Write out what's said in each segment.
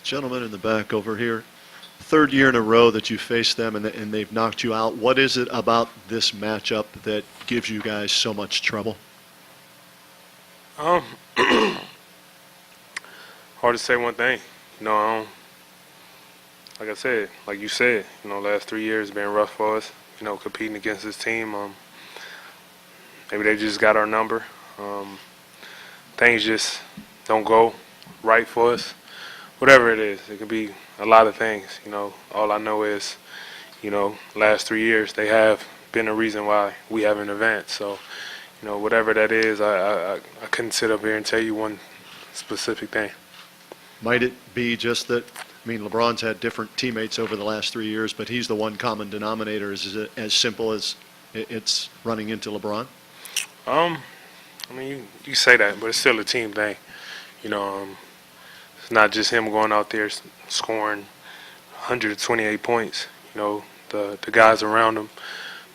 Gentlemen in the back over here, third year in a row that you faced them and they've knocked you out. What is it about this matchup that gives you guys so much trouble? Hard to say one thing. Like I said, like you said, last 3 years been rough for us. Competing against this team. Maybe they just got our number. Things just don't go right for us. Whatever it is, it could be a lot of things. All I know is, last 3 years they have been a reason why we haven't advanced. So, whatever that is, I couldn't sit up here and tell you one specific thing. Might it be just that, LeBron's had different teammates over the last 3 years, but he's the one common denominator. Is it as simple as it's running into LeBron? You say that, but it's still a team thing. It's not just him going out there scoring 128 points. The guys around him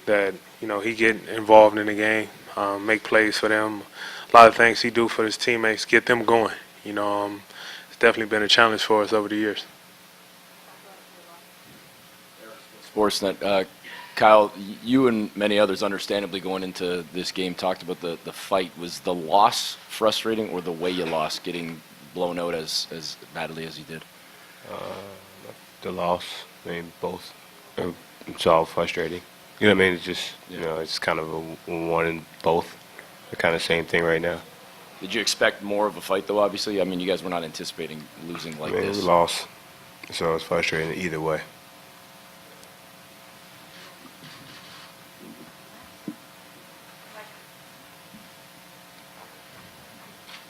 that, he get involved in the game, make plays for them. A lot of things he do for his teammates, get them going. It's definitely been a challenge for us over the years. Sportsnet. Kyle, you and many others understandably going into this game talked about the fight. Was the loss frustrating or the way you lost, getting blown out as badly as you did? The loss. Both. It's all frustrating. It's just, it's kind of a one in both. The kind of same thing right now. Did you expect more of a fight, though, obviously? You guys were not anticipating losing like this. We lost, so it's frustrating either way.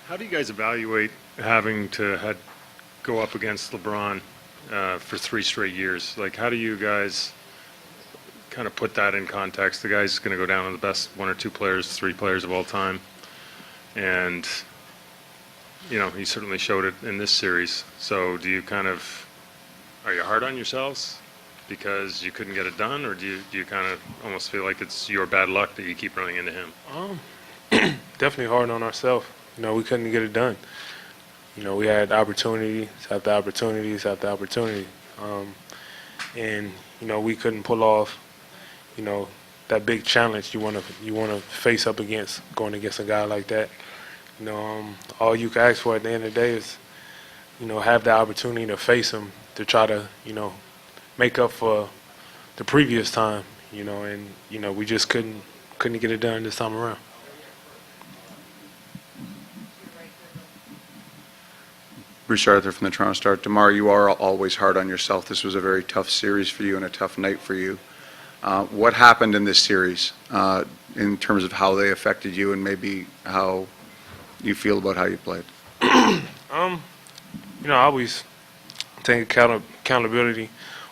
How do you guys evaluate having to go up against LeBron for 3 straight years? How do you guys kind of put that in context? The guy's going to go down on the best 1 or 2 players, 3 players of all time. And, he certainly showed it in this series. So do you are you hard on yourselves because you couldn't get it done? Or do you kind of almost feel like it's your bad luck that you keep running into him? Definitely hard on ourselves. We couldn't get it done. We had opportunities after opportunities after opportunity. And, we couldn't pull off, that big challenge you want to face up against, going against a guy like that. All you can ask for at the end of the day is, have the opportunity to face him, to try to, make up for the previous time, and, we just couldn't get it done this time around. Bruce Arthur from the Toronto Star. DeMar, you are always hard on yourself. This was a very tough series for you and a tough night for you. What happened in this series in terms of how they affected you and maybe how you feel about how you played? I always take accountability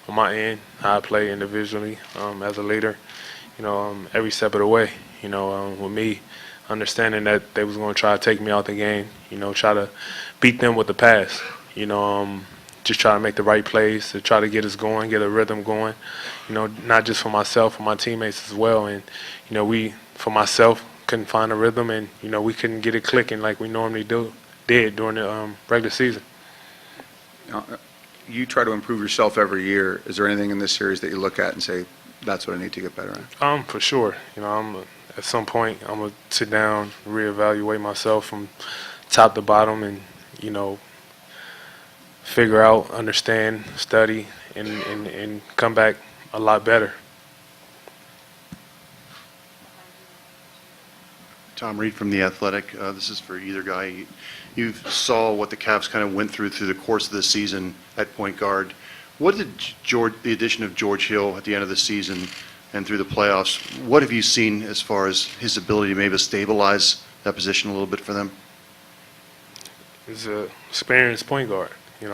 on my end, how I play individually as a leader, every step of the way. With me understanding that they was going to try to take me out the game, try to beat them with the pass, just try to make the right plays to try to get us going, get a rhythm going, not just for myself, for my teammates as well. And, for myself, couldn't find a rhythm and, we couldn't get it clicking like we normally did during the regular season. You try to improve yourself every year. Is there anything in this series that you look at and say, that's what I need to get better at? For sure. At some point, I'm going to sit down, reevaluate myself from top to bottom and, figure out, understand, study, and come back a lot better. Tom Reed from The Athletic. This is for either guy. You saw what the Cavs kind of went through the course of the season at point guard. What did the addition of George Hill at the end of the season and through the playoffs, what have you seen as far as his ability to maybe stabilize that position a little bit for them? He's an experienced point guard, He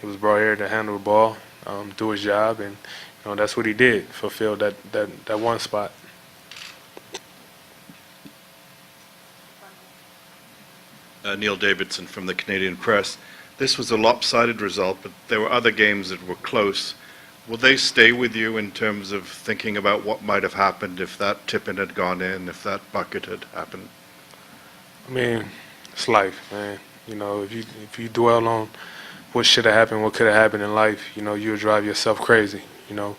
was brought here to handle the ball, do his job, and that's what he did, fulfill that one spot. Neil Davidson from the Canadian Press. This was a lopsided result, but there were other games that were close. Will they stay with you in terms of thinking about what might have happened if that tip-in had gone in, if that bucket had happened? It's life, man. You know, if you dwell on what should have happened, what could have happened in life, you know, you'll drive yourself crazy. You know,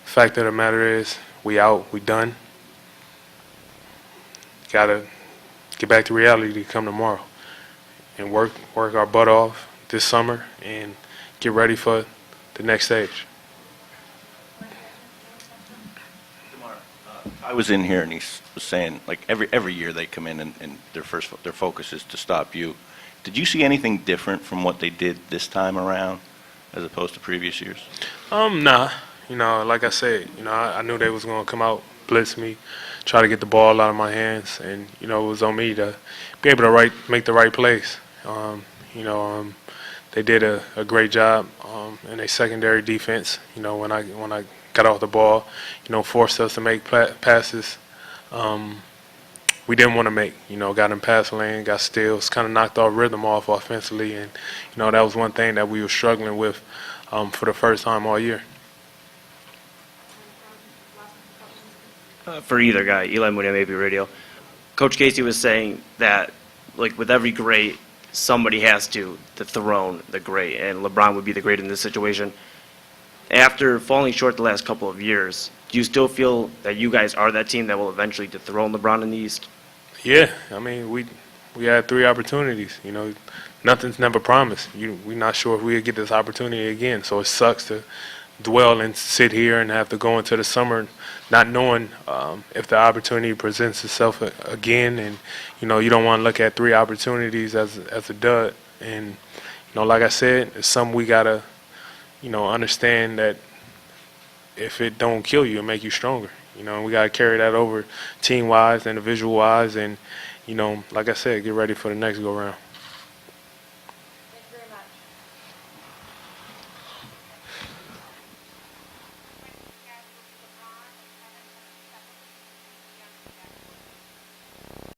fact of the matter is, we out, we done. Gotta get back to reality come tomorrow, and work our butt off this summer and get ready for the next stage. I was in here and he was saying, like, every year they come in and their focus is to stop you. Did you see anything different from what they did this time around as opposed to previous years? Nah. You know, like I said, you know, I knew they was gonna come out, blitz me, try to get the ball out of my hands, and you know, it was on me to be able to make the right plays. You know, they did a great job in their secondary defense. You know, when I got off the ball, you know, forced us to make passes we didn't want to make. You know, got in pass lane, got steals, kind of knocked our rhythm off offensively, and you know, that was one thing that we were struggling with for the first time all year. For either guy, Eli Mooney, maybe radio. Coach Casey was saying that, like, with every great, somebody has to dethrone the great, and LeBron would be the great in this situation. After falling short the last couple of years, do you still feel that you guys are that team that will eventually dethrone LeBron in the East? Yeah, I mean, we had 3 opportunities. You know, nothing's never promised. We're not sure if we'll get this opportunity again, so it sucks to dwell and sit here and have to go into the summer not knowing if the opportunity presents itself again. And you know, you don't want to look at 3 opportunities as a dud. And you know, like I said, it's something we gotta, you know, understand that if it don't kill you, it make you stronger. You know, and we gotta carry that over team wise, individual wise, and you know, like I said, get ready for the next go round.